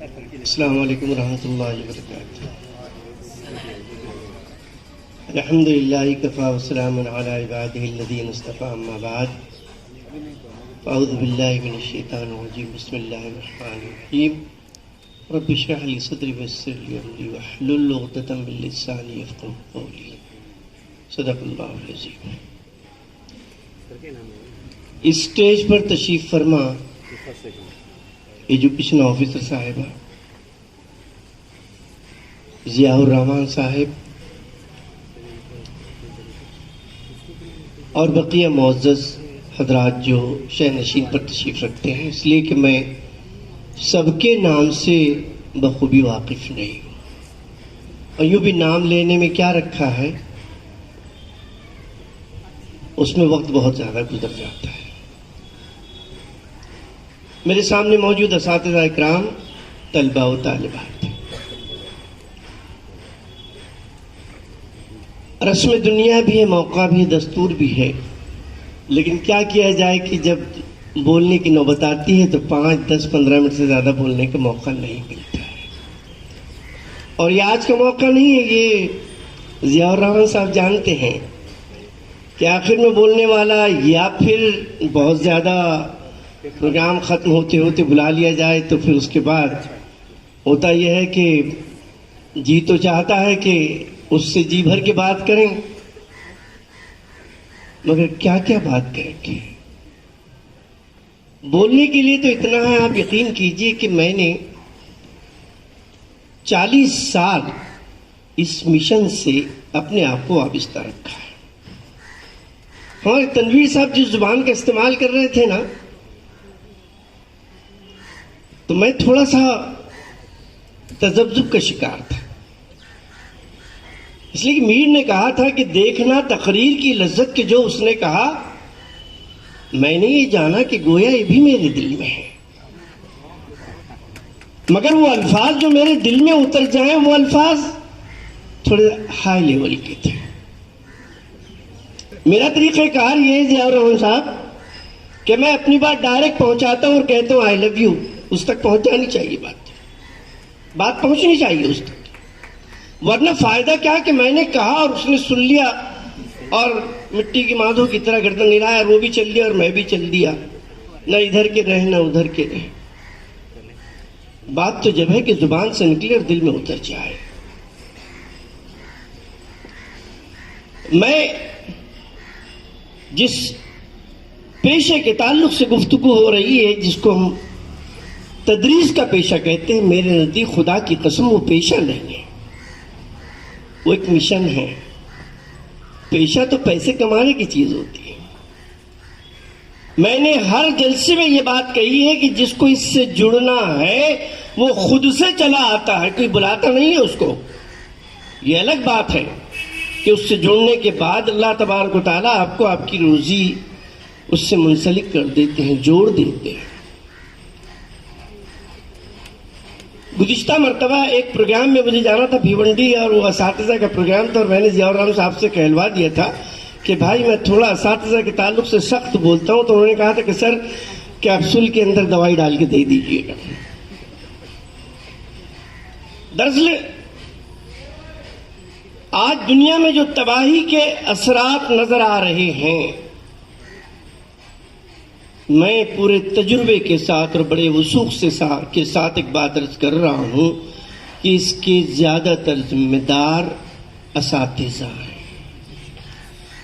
السلام علیکم ورحمۃ اللہ وبرکاتہ۔ الحمد للہ کفا وسلام علی عبادہ الذین اصطفیٰ، اما بعد اعوذ باللہ من الشیطان الرجیم، بسم اللہ الرحمن الرحیم۔ رب اشرح لی صدری ویسر لی امری واحلل عقدۃ من لسانی یفقہوا قولی۔ صدق اللہ العظیم۔ اسٹیج پر تشریف فرما ایجوکیشن آفیسر صاحبہ، ضیاء الرحمان صاحب اور بقیہ معزز حضرات جو شہ نشین پر تشریف رکھتے ہیں، اس لیے کہ میں سب کے نام سے بخوبی واقف نہیں ہوں، اور یوں بھی نام لینے میں کیا رکھا ہے اس میں وقت بہت زیادہ گزر جاتا ہے۔ میرے سامنے موجود اساتذہ اکرام، طلباء و طالبات، رسم دنیا بھی ہے، موقع بھی ہے، دستور بھی ہے، لیکن کیا کیا جائے کہ جب بولنے کی نوبت آتی ہے تو 5، 10، 15 منٹ سے زیادہ بولنے کا موقع نہیں ملتا ہے۔ اور یہ آج کا موقع نہیں ہے، یہ ضیاء الرحمان صاحب جانتے ہیں کہ آخر میں بولنے والا یا پھر بہت زیادہ پروگرام ختم ہوتے ہوتے بلا لیا جائے، تو پھر اس کے بعد ہوتا یہ ہے کہ جی تو چاہتا ہے کہ اس سے جی بھر کے بات کریں، مگر کیا کیا بات کریں گے؟ بولنے کے لیے تو اتنا ہے، آپ یقین کیجئے کہ میں نے 40 سال اس مشن سے اپنے آپ کو وابستہ رکھا ہے۔ ہمارے تنویر صاحب جس زبان کا استعمال کر رہے تھے نا، تو میں تھوڑا سا تذبذب کا شکار تھا، اس لیے کہ میر نے کہا تھا کہ دیکھنا تقریر کی لذت کے جو اس نے کہا، میں نے یہ جانا کہ گویا یہ بھی میرے دل میں ہے، مگر وہ الفاظ جو میرے دل میں اتر جائیں وہ الفاظ تھوڑے ہائی لیول کے تھے۔ میرا طریقہ کار یہ ہے ضیاء الرحمان صاحب کہ میں اپنی بات ڈائریکٹ پہنچاتا ہوں اور کہتا ہوں آئی لو یو، اس تک پہنچ جانی چاہیے، بات پہنچنی چاہیے اس تک، ورنہ فائدہ کیا کہ میں نے کہا اور اس نے سن لیا اور مٹی کی مادھو کی طرح گردن ہلایا اور وہ بھی چل دیا اور میں بھی چل دیا، نہ ادھر کے رہے نہ ادھر کے رہے۔ بات تو جب ہے کہ زبان سے نکلے اور دل میں اتر جائے۔ میں جس پیشے کے تعلق سے گفتگو ہو رہی ہے، جس کو ہم تدریس کا پیشہ کہتے ہیں، میرے نزدیک خدا کی قسم وہ پیشہ نہیں ہے، وہ ایک مشن ہے۔ پیشہ تو پیسے کمانے کی چیز ہوتی ہے۔ میں نے ہر جلسے میں یہ بات کہی ہے کہ جس کو اس سے جڑنا ہے وہ خود سے چلا آتا ہے، کوئی بلاتا نہیں ہے اس کو۔ یہ الگ بات ہے کہ اس سے جڑنے کے بعد اللہ تبارک و تعالیٰ آپ کو آپ کی روزی اس سے منسلک کر دیتے ہیں، جوڑ دیتے ہیں۔ گزشتہ مرتبہ ایک پروگرام میں مجھے جانا تھا بھیونڈی، اور وہ اساتذہ کا پروگرام تھا، اور میں نے ضیاء الرحمان صاحب سے کہلوا دیا تھا کہ بھائی میں تھوڑا اساتذہ کے تعلق سے سخت بولتا ہوں، تو انہوں نے کہا تھا کہ سر کیپسول کے اندر دوائی ڈال کے دے دیجیے گا۔ دراصل آج دنیا میں جو تباہی کے اثرات نظر آ رہے ہیں، میں پورے تجربے کے ساتھ اور بڑے وثوق کے ساتھ ایک بات عرض کر رہا ہوں کہ اس کے زیادہ تر ذمہ دار اساتذہ ہیں۔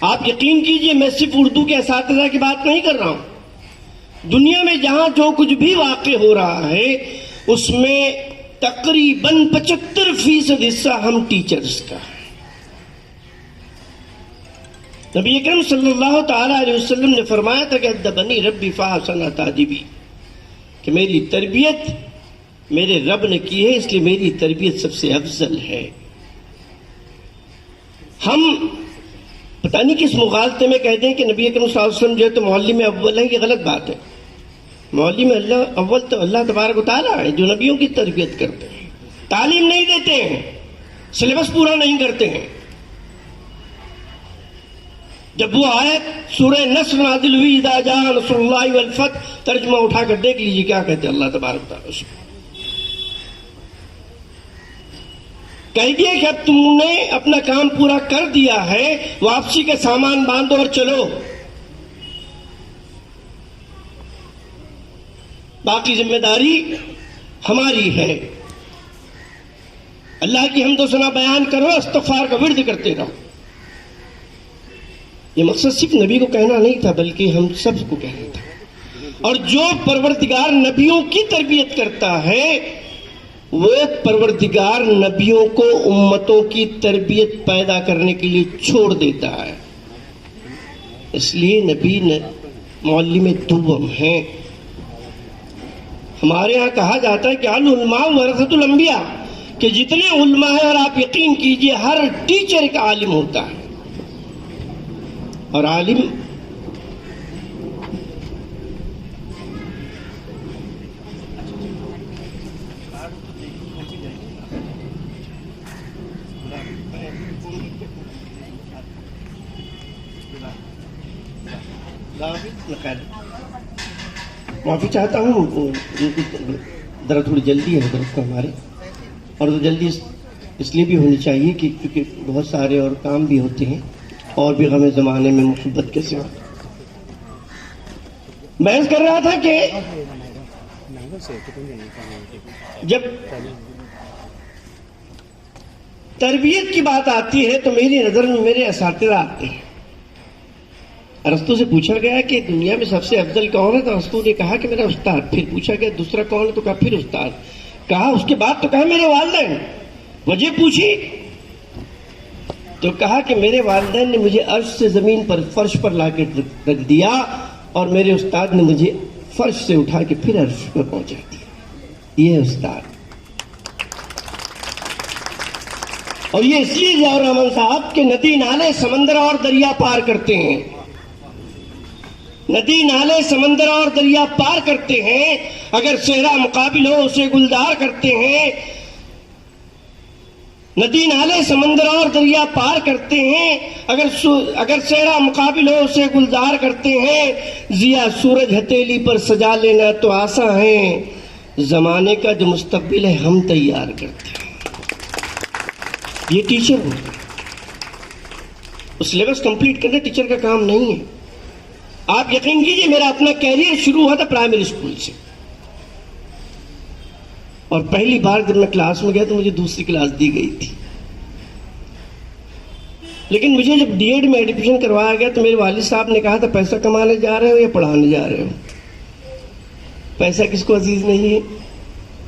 آپ یقین کیجئے میں صرف اردو کے اساتذہ کی بات نہیں کر رہا ہوں، دنیا میں جہاں جو کچھ بھی واقع ہو رہا ہے اس میں تقریباً 75% حصہ ہم ٹیچرز کا ہے۔ نبی اکرم صلی اللہ تعالیٰ علیہ وسلم نے فرمایا تھا کہ ادبنی ربی فاحسن تادیبی، کہ میری تربیت میرے رب نے کی ہے، اس لیے میری تربیت سب سے افضل ہے۔ ہم پتہ نہیں کس مغالطے میں کہتے ہیں کہ نبی اکرم صلی اللہ علیہ وسلم جو ہے تو معلم اول ہے، یہ غلط بات ہے۔ معلم اول تو اللہ تبارک و تعالیٰ ہے جو نبیوں کی تربیت کرتے ہیں، تعلیم نہیں دیتے ہیں، سلیبس پورا نہیں کرتے ہیں۔ جب وہ آیت سورہ نصر نازل ہوئی، اذا جاء نصر اللہ والفتح، ترجمہ اٹھا کر دیکھ لیجیے کیا کہتے ہیں اللہ تبارک و تعالیٰ اس کو۔ کہہ دیا کہ اب تم نے اپنا کام پورا کر دیا ہے، واپسی کا سامان باندھو اور چلو، باقی ذمہ داری ہماری ہے۔ اللہ کی حمد و ثنا بیان کرو، استغفار کا ورد کرتے رہو۔ یہ مقصد صرف نبی کو کہنا نہیں تھا بلکہ ہم سب کو کہنا تھا۔ اور جو پروردگار نبیوں کی تربیت کرتا ہے وہ پروردگار نبیوں کو امتوں کی تربیت پیدا کرنے کے لیے چھوڑ دیتا ہے۔ اس لیے نبی معلم دوم ہیں۔ ہمارے ہاں کہا جاتا ہے کہ العلماء ورثۃ الانبیاء، کہ جتنے علماء ہیں، اور آپ یقین کیجئے ہر ٹیچر ایک عالم ہوتا ہے، اور عالم معافی چاہتا ہوں، ذرا تھوڑی جلدی ہے حضرت کو ہمارے، اور تو جلدی اس لیے بھی ہونی چاہیے کہ کیونکہ بہت سارے اور کام بھی ہوتے ہیں، اور بھی غم زمانے میں محبت کے سوا۔ بحث کر رہا تھا کہ جب تربیت کی بات آتی ہے تو میری نظر میں میرے اساتذہ آتے ہیں۔ ارسطو سے پوچھا گیا کہ دنیا میں سب سے افضل کون ہے، تو ارسطو نے کہا کہ میرا استاد۔ پھر پوچھا گیا دوسرا کون ہے، تو کہا پھر استاد۔ کہا اس کے بعد، تو کہا میرے والدین۔ وجہ پوچھی تو کہا کہ میرے والدین نے مجھے عرش سے زمین پر فرش پر لا کے رکھ دیا، اور میرے استاد نے مجھے فرش سے اٹھا کے پھر عرش پر پہنچا دیا۔ یہ استاد۔ اور یہ اس لیے ضیاء الرحمن صاحب کہ ندی نالے سمندر اور دریا پار کرتے ہیں، ندی نالے سمندر اور دریا پار کرتے ہیں، اگر صحرا مقابل ہو اسے گلزار کرتے ہیں، ندی نالے سمندر اور دریا پار کرتے ہیں، اگر صحرا مقابل ہو اسے گلزار کرتے ہیں، ضیا سورج ہتھیلی پر سجا لینا تو آساں ہے، زمانے کا جو مستقبل ہے ہم تیار کرتے ہیں۔ یہ ٹیچر ہوتا ہے، سلیبس کمپلیٹ کرنا ٹیچر کا کام نہیں ہے۔ آپ یقین کیجئے میرا اپنا کیریئر شروع ہوا تھا پرائمری اسکول سے، اور پہلی بار جب میں کلاس میں گیا تو مجھے دوسری کلاس دی گئی تھی، لیکن مجھے جب ڈی ایڈ میں ایڈمیشن کروایا گیا تو میرے والد صاحب نے کہا تھا پیسہ کمانے جا رہے ہو یا پڑھانے جا رہے ہو؟ پیسہ کس کو عزیز نہیں ہے؟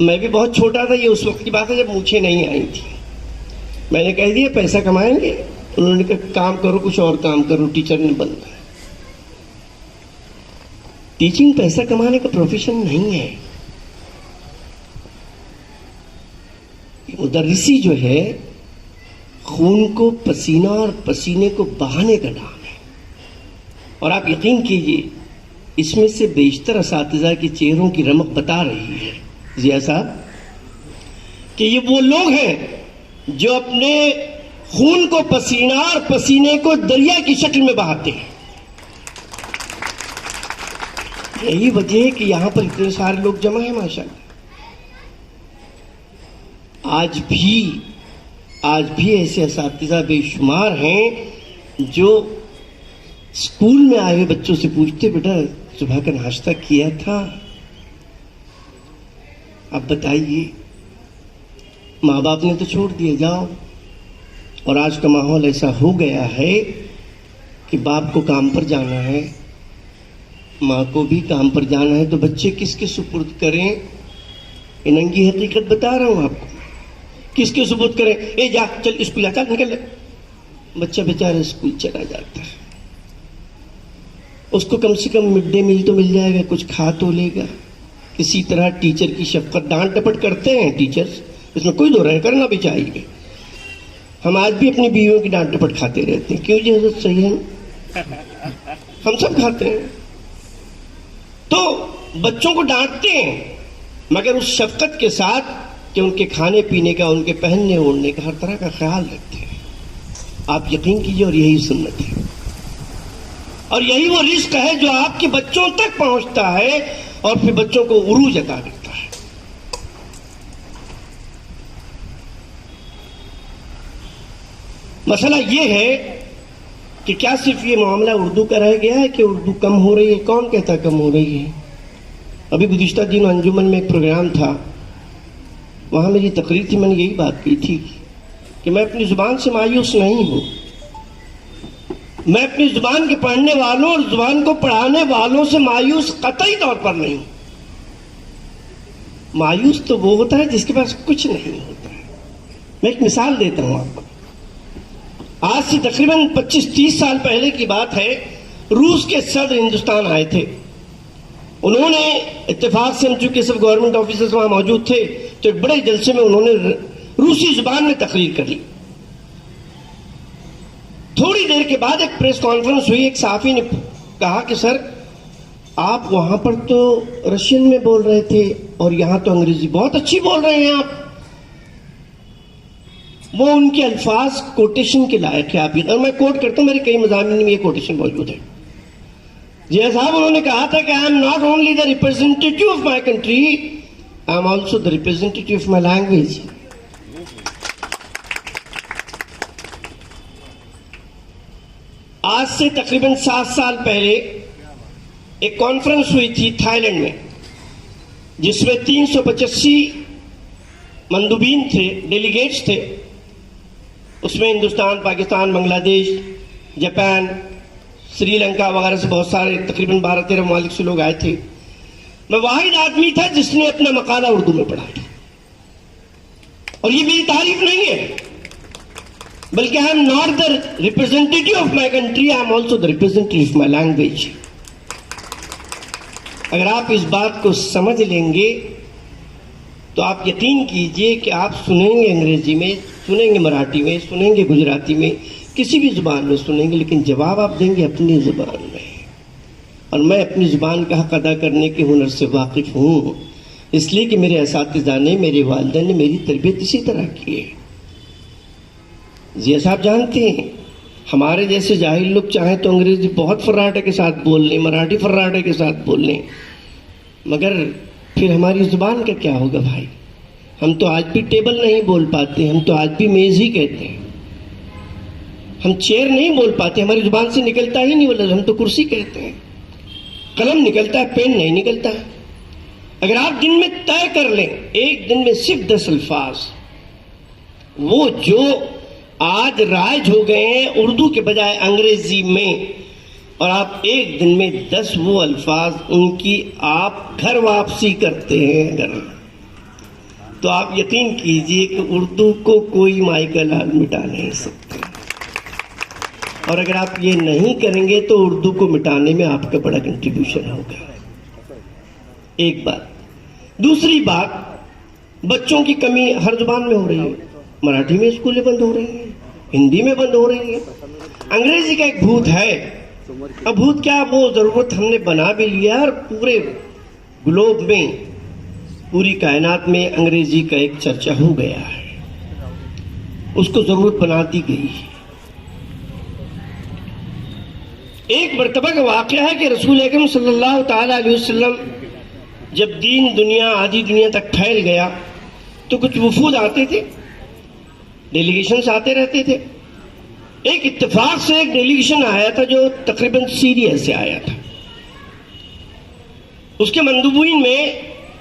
میں بھی بہت چھوٹا تھا، یہ اس وقت کی بات ہے جب مونچھیں نہیں آئی تھی۔ میں نے کہہ دیا پیسہ کمائیں گے، انہوں نے کہا کام کرو، کچھ اور کام کرو، ٹیچر نے بننا ہے۔ ٹیچنگ پیسہ کمانے کا پروفیشن نہیں ہے، مدرسی جو ہے خون کو پسینہ اور پسینے کو بہانے کا نام ہے۔ اور آپ یقین کیجئے اس میں سے بیشتر اساتذہ کے چہروں کی رمق بتا رہی ہے ضیاء صاحب کہ یہ وہ لوگ ہیں جو اپنے خون کو پسینہ اور پسینے کو دریا کی شکل میں بہاتے ہیں۔ یہی وجہ ہے کہ یہاں پر اتنے سارے لوگ جمع ہیں ماشاءاللہ۔ آج بھی ایسے اساتذہ بے شمار ہیں جو اسکول میں آئے ہوئے بچوں سے پوچھتے بیٹا صبح کا ناشتہ کیا تھا؟ اب بتائیے، ماں باپ نے تو چھوڑ دیا، جاؤ۔ اور آج کا ماحول ایسا ہو گیا ہے کہ باپ کو کام پر جانا ہے، ماں کو بھی کام پر جانا ہے، تو بچے کس کے سپرد کریں؟ یہ ننگی حقیقت بتا رہا ہوں آپ کو، کس کے سپرد کریں؟ اے جا چل اسکول جا، چل نکل۔ بچہ بیچارہ اسکول چلا جاتا ہے، اس کو کم سے کم مڈ ڈے میل تو مل جائے گا، کچھ کھا تو لے گا۔ کسی طرح ٹیچر کی شفقت، ڈانٹ ڈپٹ کرتے ہیں ٹیچرز، اس میں کوئی دو رائے، کرنا بھی چاہیے۔ ہم آج بھی اپنی بیویوں کی ڈانٹ ڈپٹ کھاتے رہتے ہیں، کیوں جی حضرت؟ صحیح ہے، ہم سب کھاتے ہیں۔ تو بچوں کو ڈانٹتے ہیں مگر اس شفقت کے ساتھ کہ ان کے کھانے پینے کا، ان کے پہننے اوڑھنے کا، ہر طرح کا خیال رکھتے ہیں۔ آپ یقین کیجئے، اور یہی سنت ہے، اور یہی وہ رزق ہے جو آپ کے بچوں تک پہنچتا ہے اور پھر بچوں کو عروج عطا کرتا ہے۔ مسئلہ یہ ہے کہ کیا صرف یہ معاملہ اردو کا رہ گیا ہے کہ اردو کم ہو رہی ہے؟ کون کہتا کم ہو رہی ہے؟ ابھی گزشتہ دن انجمن میں ایک پروگرام تھا، وہاں میری تقریر تھی، میں نے یہی بات کی تھی کہ میں اپنی زبان سے مایوس نہیں ہوں. میں اپنی زبان کے پڑھنے والوں اور زبان کو پڑھانے والوں سے مایوس قطعی طور پر نہیں ہوں. مایوس تو وہ ہوتا ہے جس کے پاس کچھ نہیں ہوتا ہے. میں ایک مثال دیتا ہوں آپ کو. آج سے تقریباً 25-30 سال پہلے کی بات ہے، روس کے صدر ہندوستان آئے تھے. انہوں نے اتفاق سے، ہم چونکہ سب گورنمنٹ آفیسرز وہاں موجود تھے، تو ایک بڑے جلسے میں انہوں نے روسی زبان میں تقریر کر لی. تھوڑی دیر کے بعد ایک پریس کانفرنس ہوئی. ایک صحافی نے کہا کہ سر، آپ وہاں پر تو رشین میں بول رہے تھے اور یہاں تو انگریزی بہت اچھی بول رہے ہیں آپ. وہ ان کے الفاظ کوٹیشن کے لائق ہے. آپ اور میں کوٹ کرتا ہوں، میرے کئی مضامین میں یہ کوٹیشن موجود ہے. جی صاحب، انہوں نے کہا تھا کہ I am not only the representative of my country, I am also the representative of my language. آج سے تقریباً 7 سال پہلے ایک کانفرنس ہوئی تھی تھائی لینڈ میں، جس میں 385 مندوبین تھے، ڈیلیگیٹس تھے. اس میں ہندوستان، پاکستان، بنگلہ دیش، جاپان، سری لنکا وغیرہ سے بہت سارے تقریباً 12-13 ممالک سے لوگ آئے تھے. میں واحد آدمی تھا جس نے اپنا مقالہ اردو میں پڑھا تھا. اور یہ میری تعریف نہیں ہے، بلکہ I am not the representative of my country, I am also the representative of my language. اگر آپ اس بات کو سمجھ لیں گے تو آپ یقین کیجئے کہ آپ سنیں گے انگریزی میں، سنیں گے مراٹھی میں، سنیں گے گجراتی میں، کسی بھی زبان میں سنیں گے، لیکن جواب آپ دیں گے اپنی زبان میں. اور میں اپنی زبان کا حق ادا کرنے کے ہنر سے واقف ہوں، اس لیے کہ میرے اساتذہ نے، میرے والدین نے میری تربیت اسی طرح کی ہے. ضیاء صاحب جانتے ہیں، ہمارے جیسے جاہل لوگ چاہیں تو انگریزی بہت فراٹے کے ساتھ بول لیں، مراٹھی فراٹے کے ساتھ بول لیں، مگر پھر ہماری زبان کا کیا ہوگا بھائی؟ ہم تو آج بھی ٹیبل نہیں بول پاتے، ہم تو آج بھی میز ہی کہتے ہیں. ہم چیئر نہیں بول پاتے، ہماری زبان سے نکلتا ہی نہیں وہ لفظ، ہم تو کرسی کہتے ہیں. قلم نکلتا ہے، پین نہیں نکلتا. اگر آپ دن میں طے کر لیں، ایک دن میں صرف 10 الفاظ، وہ جو آج رائج ہو گئے ہیں اردو کے بجائے انگریزی میں، اور آپ ایک دن میں 10 وہ الفاظ ان کی آپ گھر واپسی کرتے ہیں اگر، تو آپ یقین کیجئے کہ اردو کو کوئی مائیکل لال مٹا نہیں سکتا. اور اگر آپ یہ نہیں کریں گے تو اردو کو مٹانے میں آپ کا بڑا کنٹریبیوشن ہوگا. ایک بات. دوسری بات، بچوں کی کمی ہر زبان میں ہو رہی ہے. مراٹھی میں اسکولیں بند ہو رہی ہیں، ہندی میں بند ہو رہی ہیں. انگریزی کا ایک بھوت ہے. اب بھوت کیا، وہ ضرورت ہم نے بنا بھی لیا، اور پورے گلوب میں، پوری کائنات میں انگریزی کا ایک چرچا ہو گیا ہے. اس کو ضرورت بنا دی گئی. ایک مرتبہ کا واقعہ ہے کہ رسول اکرم صلی اللہ تعالی علیہ وسلم جب دین دنیا، آدھی دنیا تک پھیل گیا، تو کچھ وفود آتے تھے، ڈیلیگیشنز آتے رہتے تھے. ایک اتفاق سے ایک ڈیلیگیشن آیا تھا جو تقریباً سیریا سے آیا تھا. اس کے مندوبین میں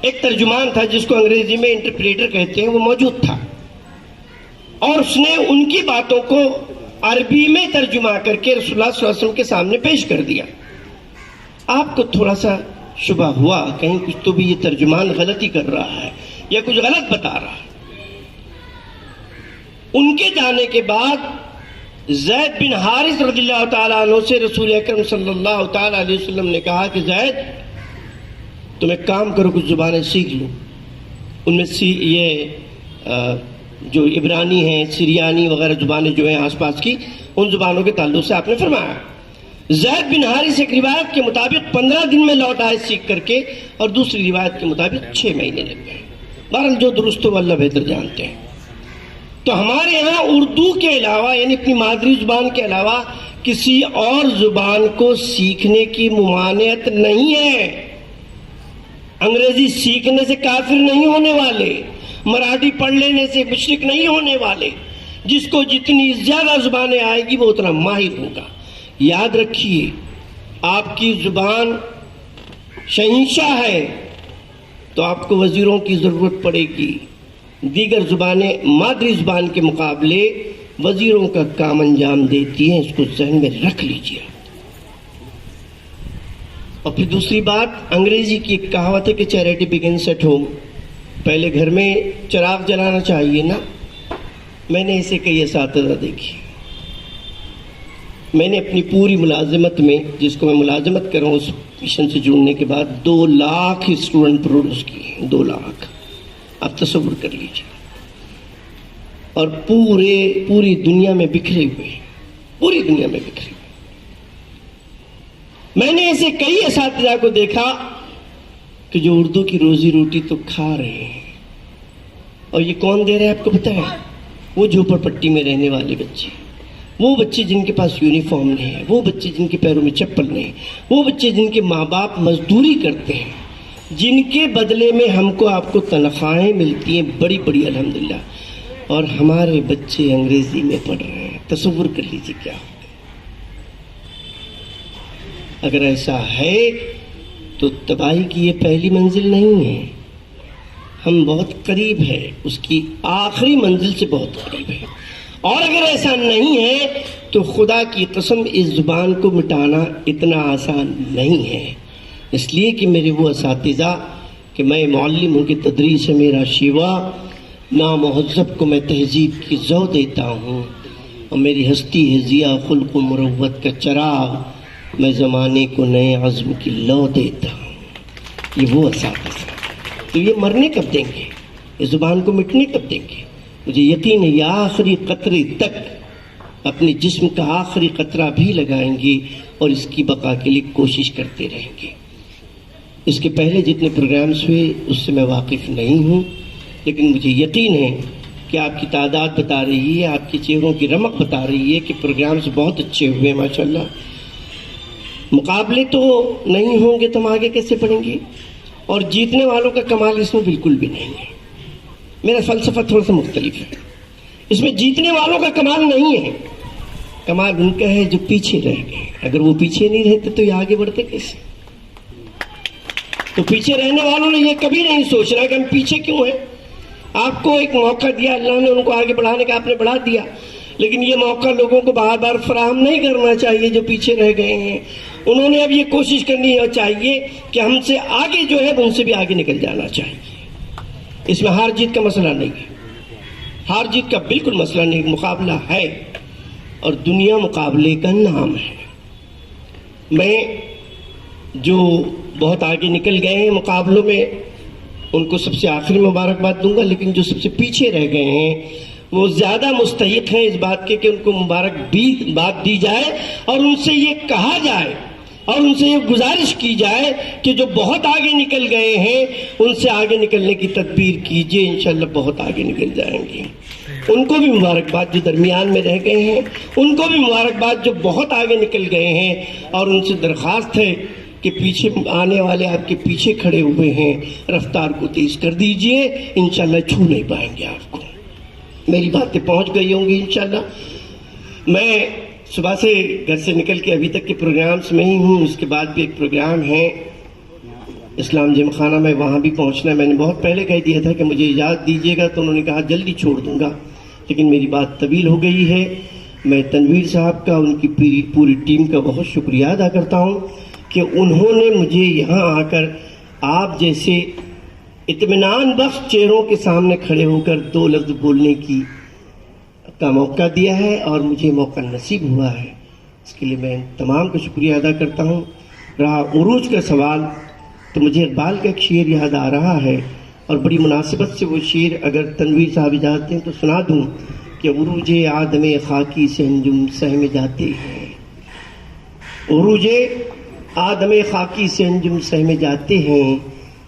ایک ترجمان تھا جس کو انگریزی میں انٹرپریٹر کہتے ہیں، وہ موجود تھا، اور اس نے ان کی باتوں کو عربی میں ترجمہ کر کے رسول اللہ صلی اللہ علیہ وسلم کے سامنے پیش کر دیا. آپ کو تھوڑا سا شبہ ہوا کہیں کچھ تو بھی یہ ترجمان غلطی کر رہا ہے یا کچھ غلط بتا رہا ہے. ان کے جانے کے بعد زید بن حارث رضی اللہ تعالیٰ عنہ سے رسول اکرم صلی اللہ تعالیٰ علیہ وسلم نے کہا کہ زید، تم ایک کام کرو، کچھ زبانیں سیکھ لو. ان میں یہ جو عبرانی ہیں، سریانی وغیرہ زبانیں جو ہیں آس پاس کی، ان زبانوں کے تعلق سے آپ نے فرمایا. زید بن حارث ایک روایت کے مطابق 15 دن میں لوٹ آئے سیکھ کر کے، اور دوسری روایت کے مطابق 6 مہینے لگ گئے. بہرحال جو درست ہو اللہ بہتر جانتے ہیں. تو ہمارے یہاں اردو کے علاوہ، یعنی اپنی مادری زبان کے علاوہ کسی اور زبان کو سیکھنے کی ممانعت نہیں ہے. انگریزی سیکھنے سے کافر نہیں ہونے والے، مراٹھی پڑھ لینے سے مشرک نہیں ہونے والے. جس کو جتنی زیادہ زبانیں آئے گی وہ اتنا ماہر ہوگا. یاد رکھیے آپ کی زبان شہنشاہ ہے تو آپ کو وزیروں کی ضرورت پڑے گی. دیگر زبانیں مادری زبان کے مقابلے وزیروں کا کام انجام دیتی ہیں، اس کو ذہن میں رکھ لیجیے. اور پھر دوسری بات، انگریزی کی ایک کہاوت ہے کہ چیریٹی بگنس ایٹ ہوم. پہلے گھر میں چراغ جلانا چاہیے نا. میں نے ایسے کئی اساتذہ دیکھے. میں نے اپنی پوری ملازمت میں، جس کو میں ملازمت کر رہا ہوں اس مشن سے جڑنے کے بعد، 2 لاکھ اسٹوڈنٹ پروڈیوس کیے. 2 لاکھ آپ تصور کر لیجیے. اور پوری دنیا میں بکھرے ہوئے، پوری دنیا میں بکھرے ہوئے. میں نے ایسے کئی اساتذہ کو دیکھا کہ جو اردو کی روزی روٹی تو کھا رہے ہیں. اور یہ کون دے رہے ہیں آپ کو پتہ ہے؟ وہ جھوپڑ پٹی میں رہنے والے بچے، وہ بچے جن کے پاس یونیفارم نہیں ہے، وہ بچے جن کے پیروں میں چپل نہیں، وہ بچے جن کے ماں باپ مزدوری کرتے ہیں، جن کے بدلے میں ہم کو آپ کو تنخواہیں ملتی ہیں بڑی بڑی الحمدللہ. اور ہمارے بچے انگریزی میں پڑھ رہے ہیں. تصور کر لیجیے کیا ہوگا. اگر ایسا ہے تو تباہی کی یہ پہلی منزل نہیں ہے، ہم بہت قریب ہے، اس کی آخری منزل سے بہت قریب ہے. اور اگر ایسا نہیں ہے تو خدا کی قسم اس زبان کو مٹانا اتنا آسان نہیں ہے. اس لیے کہ میرے وہ اساتذہ، کہ میں معلم ہوں کہ تدریس ہے میرا شیوا، نامہذب کو میں تہذیب کی ضو دیتا ہوں، اور میری ہستی ہے ضیاء خلق و مروت کا چراغ، میں زمانے کو نئے عزم کی لو دیتا ہوں. یہ وہ اساتذہ. تو یہ مرنے کب دیں گے؟ اس زبان کو مٹنے کب دیں گے؟ مجھے یقین ہے یہ آخری قطرے تک اپنے جسم کا آخری قطرہ بھی لگائیں گے اور اس کی بقا کے لیے کوشش کرتے رہیں گے. اس کے پہلے جتنے پروگرامز ہوئے اس سے میں واقف نہیں ہوں، لیکن مجھے یقین ہے کہ آپ کی تعداد بتا رہی ہے، آپ کے چہروں کی رمق بتا رہی ہے کہ پروگرامز بہت اچھے ہوئے ماشاءاللہ. مقابلے تو نہیں ہوں گے تو ہم آگے کیسے پڑھیں گے؟ اور جیتنے والوں کا کمال اس میں بالکل بھی نہیں ہے. میرا فلسفہ تھوڑا سا مختلف ہے. اس میں جیتنے والوں کا کمال نہیں ہے، کمال ان کا ہے جو پیچھے رہ گئے. اگر وہ پیچھے نہیں رہتے تو یہ آگے بڑھتے کیسے؟ تو پیچھے رہنے والوں نے یہ کبھی نہیں سوچنا کہ ہم پیچھے کیوں ہیں. آپ کو ایک موقع دیا اللہ نے ان کو آگے بڑھانے کا، آپ نے بڑھا دیا، لیکن یہ موقع لوگوں کو بار بار فراہم نہیں کرنا چاہیے جو پیچھے رہ گئے ہیں. انہوں نے اب یہ کوشش کرنی چاہیے کہ ہم سے آگے جو ہے ان سے بھی آگے نکل جانا چاہیے. اس میں ہار جیت کا مسئلہ نہیں ہے، ہار جیت کا بالکل مسئلہ نہیں، مقابلہ ہے اور دنیا مقابلے کا نام ہے. میں جو بہت آگے نکل گئے ہیں مقابلوں میں ان کو سب سے آخری مبارکباد دوں گا، لیکن جو سب سے پیچھے رہ گئے ہیں وہ زیادہ مستحق ہیں اس بات کے کہ ان کو مبارکباد دی جائے اور ان سے یہ کہا جائے اور ان سے یہ گزارش کی جائے کہ جو بہت آگے نکل گئے ہیں ان سے آگے نکلنے کی تدبیر کیجئے، انشاءاللہ بہت آگے نکل جائیں گے. ان کو بھی مبارکباد جو درمیان میں رہ گئے ہیں، ان کو بھی مبارکباد جو بہت آگے نکل گئے ہیں. اور ان سے درخواست ہے کہ پیچھے آنے والے آپ کے پیچھے کھڑے ہوئے ہیں، رفتار کو تیز کر دیجئے، انشاءاللہ چھو نہیں پائیں گے آپ کو. میری باتیں پہنچ گئی ہوں گی انشاءاللہ. میں صبح سے گھر سے نکل کے ابھی تک کے پروگرامز میں ہی ہوں. اس کے بعد بھی ایک پروگرام ہے اسلام جم خانہ میں، وہاں بھی پہنچنا ہے. میں نے بہت پہلے کہہ دیا تھا کہ مجھے اجازت دیجیے گا تو انہوں نے کہا جلدی چھوڑ دوں گا، لیکن میری بات طویل ہو گئی ہے. میں تنویر صاحب کا، ان کی پوری ٹیم کا بہت شکریہ ادا کرتا ہوں کہ انہوں نے مجھے یہاں آ کر آپ جیسے اطمینان بخش چہروں کے سامنے کھڑے ہو کر 2 لفظ بولنے کا موقع دیا ہے اور مجھے موقع نصیب ہوا ہے. اس کے لیے میں تمام کا شکریہ ادا کرتا ہوں. رہا عروج کا سوال تو مجھے اقبال کا ایک شعر یاد آ رہا ہے اور بڑی مناسبت سے وہ شعر اگر تنویر صاحب اجازت دیں تو سنا دوں کہ عروج آدم خاکی سے انجم سہم جاتے ہیں. عروج آدم خاکی سے انجم سہم جاتے ہیں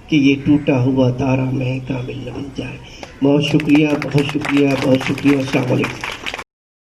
کہ یہ ٹوٹا ہوا تارا میں کامل نہ بن جائے. بہت شکریہ، بہت شکریہ، بہت شکریہ. السلام علیکم.